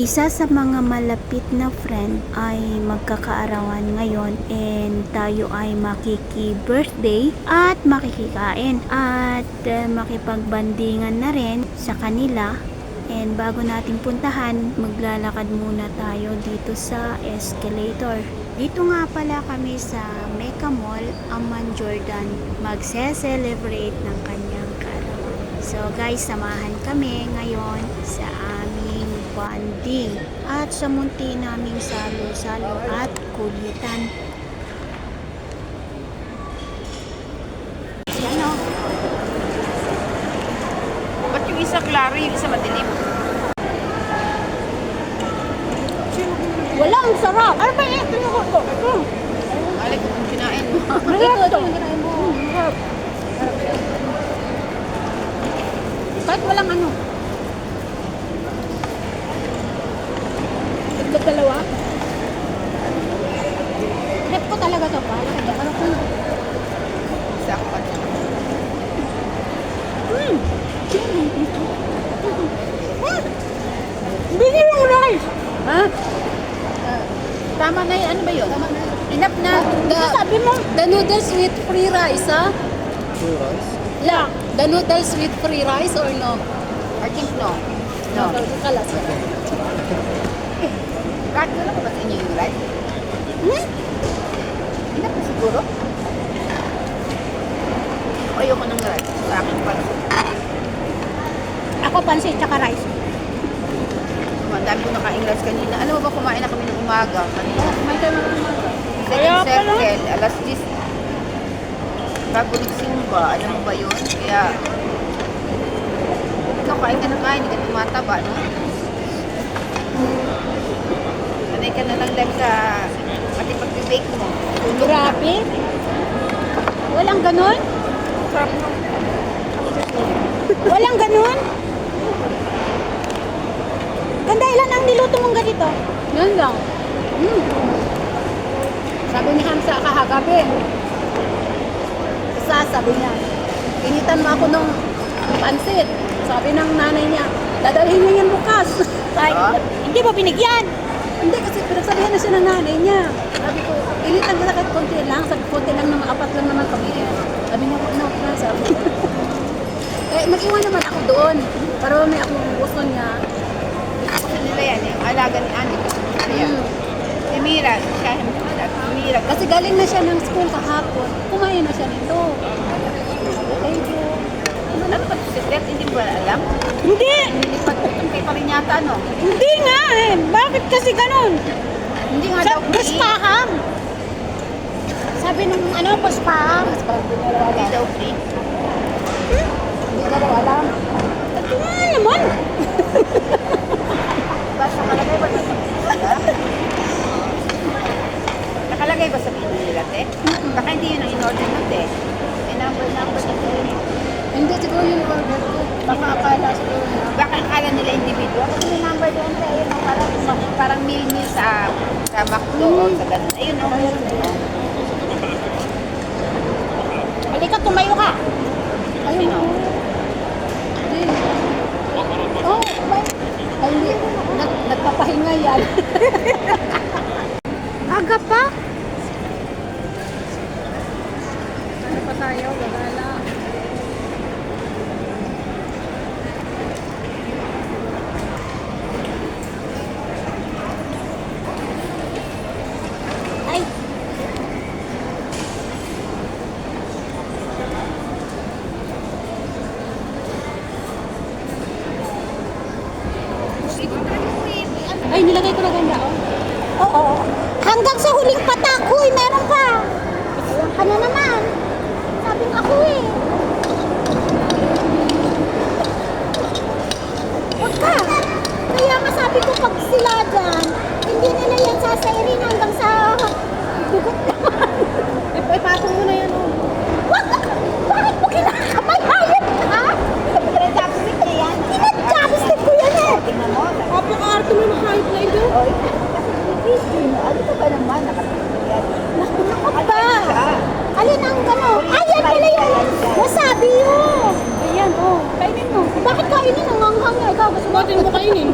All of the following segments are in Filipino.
Isa sa mga malapit na friend ay magkakaarawan ngayon and tayo ay makiki-birthday at makikikain at makipagbandingan na rin sa kanila. And bago natin puntahan, maglalakad muna tayo dito sa escalator. Dito nga pala kami sa Mecca Mall, Amman Jordan, magse-celebrate ng kanyang kaarawan. So guys, samahan kami ngayon sa aming bonding at sa munti naming salo-salo at kulitan. Yan o. Ba't yung isa klaro, yung isa madilim? Wala, ang sarap. Ano ba ito yung ko? Alay ko kung kinain mo. Ito yung kinain mo. Kahit walang ano. Ito dalawa. Hep ko talaga to pa. Ano ko? Isa ako pa. Bigyan yung rice. Ha? Tama na yun. Ano ba yun? Enough na. Sabi mo? The noodles with free rice, huh? Free rice? Yeah. The noodles with free rice or no? I think no. No. Kalas. Kahit wala ko ba sa inyo yung rice? Enough na siguro? Ayoko ng rice. Sa akin pa. Ako pansit tsaka rice. Ang dami ko nakain rice kanina. Alam mo ba, kumain na kami ng umaga. Kanina. Kumain tayo ng umaga. Second circle, alas 10. Bago nagsimba, alam mo ba yun? Kaya, ikaw kain ka na kain, hindi ka tumataba, no? Sanay ka na lang lang sa pati pag-bake mo. Tulog na. Grabe. Walang ganun? Sarap mo. Walang ganun? Ganda, ilan ang niluto mong ganito? Yan lang. Sabi ni Hamza kahagabi. Isa, sabi niya, initan mo ako ng pansit. Sabi ng nanay niya, dadalhin niya yan bukas. Ay, hindi mo binigyan. Hindi, kasi pinagsabihan na siya ng nanay niya. Sabi ko, initan ko na kahit konti lang. Sabi, konti lang naman, apat lang naman kami. Sabi niya, no, na, sabi. Eh, nag-iwan naman ako doon. Para may ako gusto niya. Gusto nila yan, yung alaga ni Andy. Gusto nila yan. Si Mira, siya, si Mira. Kasi galing na siya ng school kahapon. Kumain na siya nito. Thank you. Ano ba si Ted? Hindi mo ba alam? Hindi. Nilipag-utong pa rin yata, no? Hindi nga eh. Bakit kasi ganun? Hindi nga Sa daw free. puspaham. Sabi nung ano, puspaham. Hindi daw free. Hindi na daw alam. Ano naman? Basta nakalagay ba sa nakalagay ba sa menu nila, te? Baka hindi yun ang in-order mo, te. May number na yun. Hindi, siguro yung order ko. Baka akala siguro na. Baka akala nila individual. Kasi may number doon, te. Ayun, parang meal sa McDo o sa ganun. Ayun, no? Halika, tumayo ka. Ayun. Sino? Hindi. Oh, may. Ay, hindi. Nagpapahinga yan. Aga pa? Ano pa tayo? Gagala. Ay. Ay, nilagay ko na ganda, oh. Oo. Hanggang sa huling patak, huy, meron pa. Ayan ka na naman. Sabi nga ako eh. Huwag ka. Kaya masabi ko pag sila dyan, hindi nila yan sasairin hanggang sa dugot naman. Ipatong mo na yan, oh. Wag! Bakit mo kinakamay? Hayop ka! Pinag-chopstick na yan. Pinag-chopstick ko yan eh. Tingnan mo. Apaka-arte mo ng kahit na ito. Oy, kasi hindi. Ano ka ba naman? Nakatulog yan. Naku, ba? Alin ang gano'n? Ayan pala yung wasabi yun. Ayan, oh. Kainin mo. Bakit kainin ang hanghang niya? Ikaw gusto mo? Bakit mo kainin?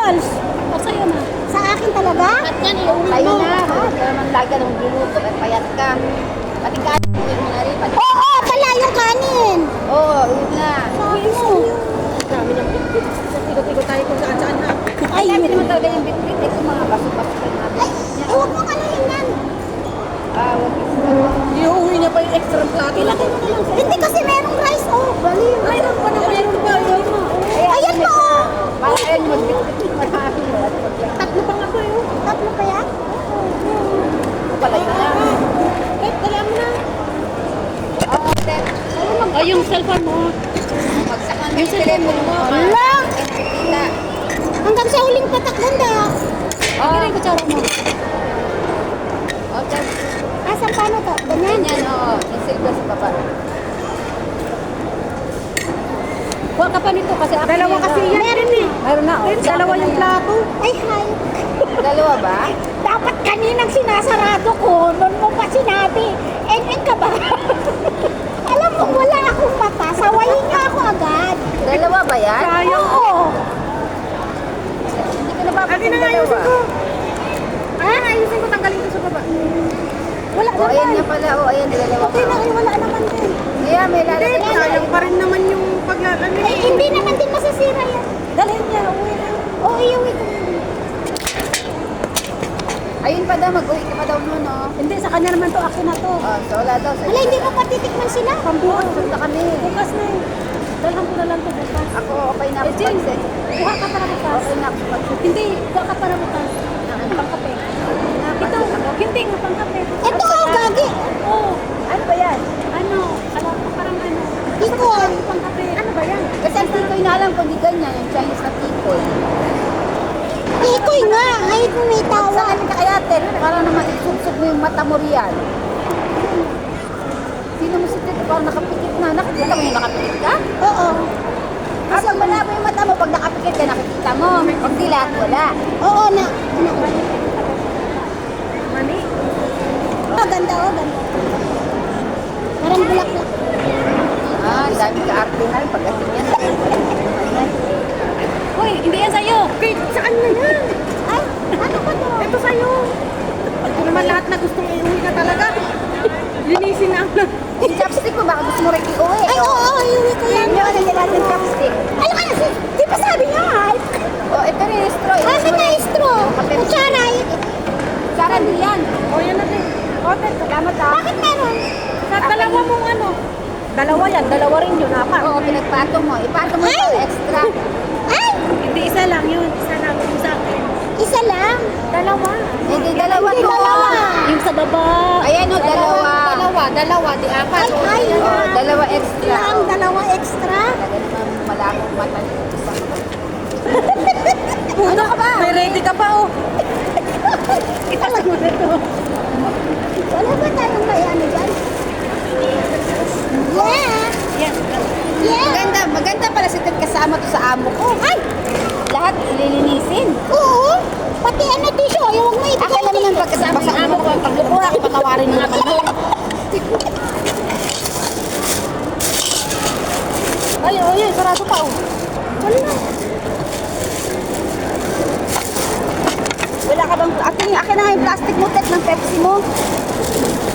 balls. O sa'yo na. Sa akin talaga? At yan, iuwi Tayo mo. na. Kaya naman lagi ka nung giluto at payat ka. Pati ka, uwi mo na rin. Pati Oo, pala yung kanin. Oo, uwi na. Sabi mo. Dami ng bitbit. Tigo-tigo tayo kung saan-saan ha. Ay, dami naman talaga yung bitbit. Ito mga baso-baso kayo natin. Ay, huwag mong anuhin yan. Ah, wag Iuwi niya pa yung extra plato. Ilagay mo na lang. Hindi kasi merong rice, oh. Bali. Mayroon pa na mayroon pa. Ayan po, oh. Para ayun, magbitbit marami. Tatlo pa nga po yun. Tatlo kaya? Ito pala yun lang. Eh, dalihan mo na. Oo, Ted. Ay, yung cellphone mo. Magsakan yung telepono mo. Wala. Nakikita. Hanggang sa huling patak ganda. Lagyan yung kutsara mo. O, Ted. Asan paano to? Ganyan. Ganyan, oo. Yung silver sa baba. Huwag ka pa nito kasi ako. Dalawa kasi yan. Meron eh. Mayroon na. Oh. Dalawa yung plato. Ay, hi. Dalawa ba? Dapat kaninang sinasarado ko, noon mo pa sinabi. Eng ka ba? Alam mo, wala akong mata. Sawayin niyo ako agad. Dalawa ba yan? Oo. Hindi ko napapansin dalawa. Ayusin ko, tanggalin ko sa baba. Wala O, ayan nga pala. O, ayan, dalawa Okay na, pa. wala naman din. Kaya may lalagay. sayang pa rin naman yung paglalagay. Eh, hindi naman din masasira yan. Dalhin niya. Uwi na. Oo, iuwi ko. Ayun pa daw, mag-uwi ka pa daw nun, no? Hindi, sa kanya naman to. Akin na to. O, so wala daw. Wala, hindi ko patitikman sila. Pambuhos, punta kami. Bukas na eh. Dalhan ko na lang to bukas. Ako, okay na ako Eh, Jane, pag-set. kuha ka para bukas. Okay na ako pag-set. Hindi, kuha ka para bukas. Pangkape. Ito, hindi nga pangkape. Ito, oh, gagi. Oo. Ano ba yan? Ano? Alam ko parang ano. Tikoy. Pangkape. Ano ba yan? Kasi ang tikoy na alam ko, di ganyan, yung Chinese na tikoy. Tikoy nga. Ay, may tawa. Saan ka kaya, Ted? Para naman isugsog mo yung mata mo riyan. Sino mo si Ted? Parang nakapikit na. Nakikita mo yung nakapikit ka? Oo. Kasi malabo yung mata mo, pag nakapikit ka, nakikita mo. Pag di lahat, wala. Oo na. Mani? Oh, ganda, oh, ganda. Parang bulaklak. Ah, dami ka artihan pagdating yan. Uy, hindi yan sa'yo. Kay, saan na yan? Ay, ano ba to? Ito sa'yo. Ito naman lahat na gustong iuwi na talaga. Linisin na ang Yung chopstick mo, baka gusto mo rin iuwi. Ay, oo, iuwi ko yan. Yung ano nila yung chopstick. Alam ka na, di ba sabi niya, ay? O, ito rin yung straw. Akin na yung straw. Kutsara. Sara din yan. O, yan natin. Okay, salamat ah. Bakit meron? Sa dalawa mong ano. Dalawa yan. Dalawa rin yun. Apat. Oo, pinagpatong mo. Ipatong mo Ay! para extra. Ay, Hindi, isa lang yun. Isa lang yung sa akin. isa lang. Dalawa. Hindi, dalawa Hindi, to. dalawa. Yung sa baba. Ayan o, dalawa. Dalawa. Di apat. Ay, Oo, dalawa extra. lang, dalawa extra. Talaga naman malakong mata yung isa. Ano ka ba? May ready ka pa oh. Italag mo dito. Wala ba tayong may ano dyan? Yeah. Yan. Yeah. Maganda, maganda pala si Ted kasama to sa amo ko. Ay, Lahat ililinisin. oo. Pati ano tissue, huwag mo ibigay. Ako lang naman pagkasama sa amo ko, paglukuha ko, patawarin nga pala. Ay, sarado pa oh. Wala na. Wala ka bang, akin na nga yung plastic mo, Ted, ng Pepsi mo.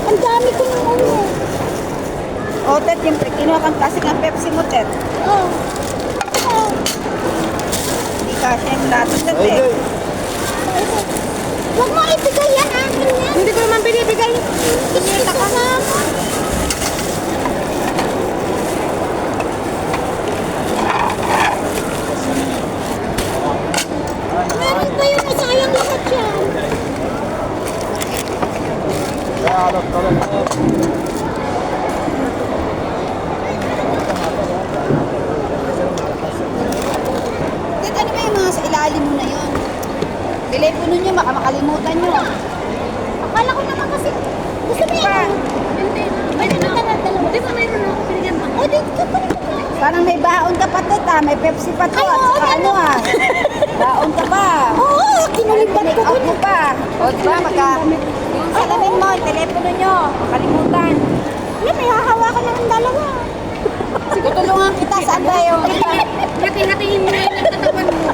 Ang dami ko ng ulo. O, Ted, yung kinuha kang plastic ng Pepsi mo, Ted. Oh. Oh. Hindi kasi yung plato, Ted, eh. Huwag mo ibigay yan, akin yan. Hindi ko naman binibigay. Kita ka na. Meron pa yung masayang lahat yan. Ted, ano ba yung mga sa ilalim mo na yun? Telepono nyo, baka makalimutan nyo. Akala ko naman kasi, gusto mo yan? Hindi. Pwede na ka na dalawa. Di ba mayroon ako pinigyan pa? O, dito ka pa rin. Parang may baon ka pa, Ted, ah. May Pepsi pa to. Ay, At oo, saka ano, ah. Baon ka pa. Oo, kinulimbat ko Take out dun. mo pa. O, diba, yung salamin mo, yung telepono nyo, makalimutan. Alam, may hahawakan na ng dalawa. Tutulungan kita, saan ba yung... Hati-hatiin mo na yung katawan mo.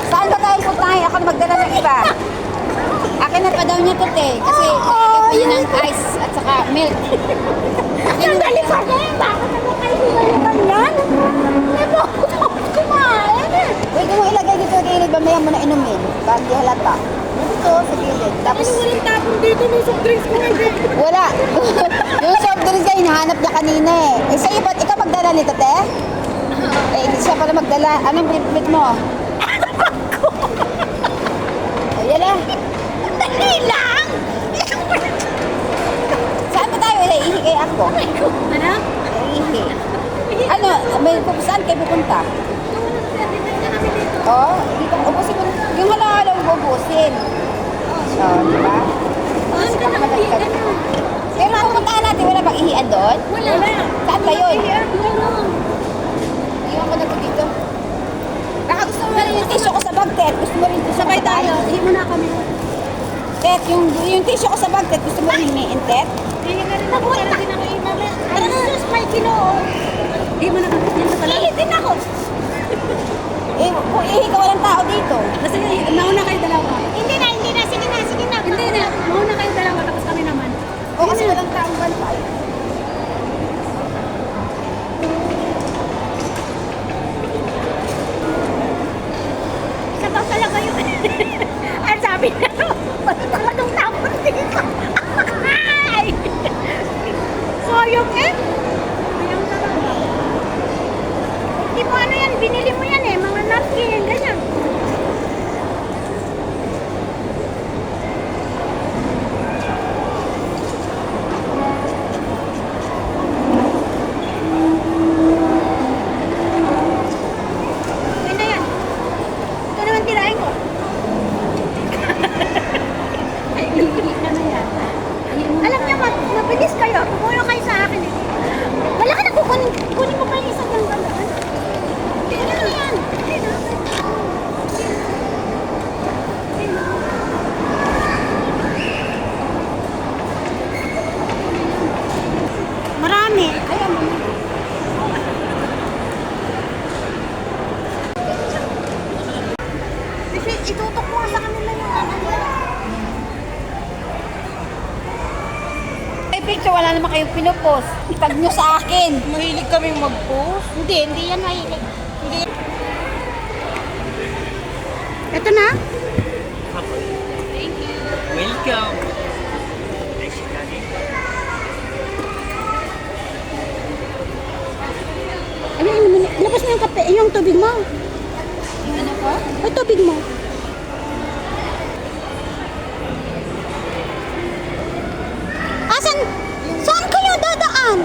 Saan ba tayo puntahin? Ako na magdala ng iba. Akin na pa daw niya to, te. Kasi kaya niya ng ice at saka milk. Sandali pa rin! Bakit naman kayo ganyan? Hindi mo ako tapos kumain eh. Pwede mo ilagay dito sa gilid, mamaya mo na inumin. Para di halata. Dito sa gilid. Tapos, Walang tapon dito ng soft drinks mo hindi. wala. Yung soft drinks niya, hinahanap niya kanina eh. Eh, sa'yo ba't ikaw magdala nito, te? Eh, hindi siya pala magdala. Anong pinipit mo? Ayan na. Dali lang! Saan ba tayo? Ihi kay ako. Ano? Ihi. Ano? Saan kayo pupunta? Oo. Dito. Ubusin mo. Yung halo-halo ubusin. Oo, di ba? Saan ka na umiigan na? Pero pupuntahan natin, wala bang ihian doon? Wala. Saan ba yun? Meron. Iwan ko na ito dito. Baka gusto mo rin yung tissue ko sa bag, Ted. Gusto mo rin tissue ko Sabay sa bag? tayo. Hindi mo na kami. Ted, yung tissue ko sa bag, Ted. Gusto mo rin himiin, Ted? Nabuhay na din ako imam. Ay, sus, may kinoo. Hindi mo na kami. Yan na pala. Ihi din ako. Eh, kung ihi ka, walang tao dito. Basta nauna kayo dalawa. Hindi na. Sige na. Hindi na. Mauna kayo dalawa tapos kami naman. O kasi walang taong bantay. Isa pa talaga yun. Ang sabi na, pati talagang tapon dito. Ay! Sayang eh. Sayang talaga. Hindi mo ano yan, binili mo yan eh, mga napkin, ganyan. Okay na yan. Ito naman tirahin ko. Ay, hihingi ka na yan. Alam niyo, mabilis kayo. Tumulong kayo sa akin eh. Wala ka na kunin mo pa yung isang ganggalaan. Ano na yan? Marami. Ayan, mama. Kasi itutok mo sa kanila yung ano. May picture, wala naman kayong pinupost. Itag nyo sa akin. Mahilig kaming mag-post. Hindi yan mahilig. Hindi. Ito na? Welcome. Labas mo yung kape, yung tubig mo. Yung ano ko? Ay, tubig mo. Asan? Saan kayo dadaan?